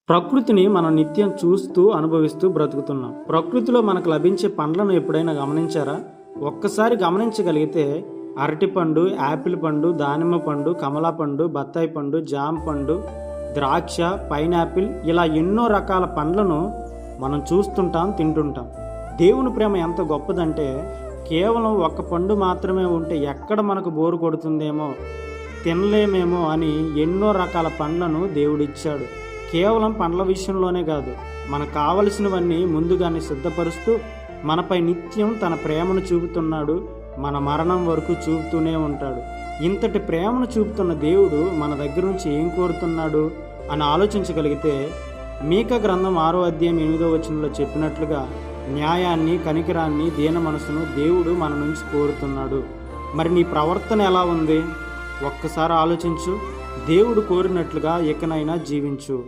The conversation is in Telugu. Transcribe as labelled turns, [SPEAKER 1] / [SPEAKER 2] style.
[SPEAKER 1] ప్రకృతిని మనం నిత్యం చూస్తూ అనుభవిస్తూ బ్రతుకుతున్నాం. ప్రకృతిలో మనకు లభించే పండ్లను ఎప్పుడైనా గమనించారా? ఒక్కసారి గమనించగలిగితే అరటిపండు, యాపిల్ పండు, దానిమ్మ పండు, కమలా పండు, బత్తాయి పండు, జామ పండు, ద్రాక్ష, పైనాపిల్ ఇలా ఎన్నో రకాల పండ్లను మనం చూస్తుంటాం, తింటుంటాం. దేవుని ప్రేమ ఎంత గొప్పదంటే కేవలం ఒక్క పండు మాత్రమే ఉంటే ఎక్కడ మనకు బోరు కొడుతుందేమో, తినలేమేమో అని ఎన్నో రకాల పండ్లను దేవుడిచ్చాడు. కేవలం పండ్ల విషయంలోనే కాదు, మనకు కావలసినవన్నీ ముందుగానే సిద్ధపరుస్తూ మనపై నిత్యం తన ప్రేమను చూపుతున్నాడు. మన మరణం వరకు చూపుతూనే ఉంటాడు. ఇంతటి ప్రేమను చూపుతున్న దేవుడు మన దగ్గర నుంచి ఏం కోరుతున్నాడు అని ఆలోచించగలిగితే, మీకా గ్రంథం 6వ అధ్యాయం 8వ వచనంలో చెప్పినట్లుగా న్యాయాన్ని, కనికరాన్ని, దీన మనసును దేవుడు మన నుంచి కోరుతున్నాడు. మరి నీ ప్రవర్తన ఎలా ఉంది? ఒక్కసారి ఆలోచించు. దేవుడు కోరినట్లుగా ఇకనైనా జీవించు.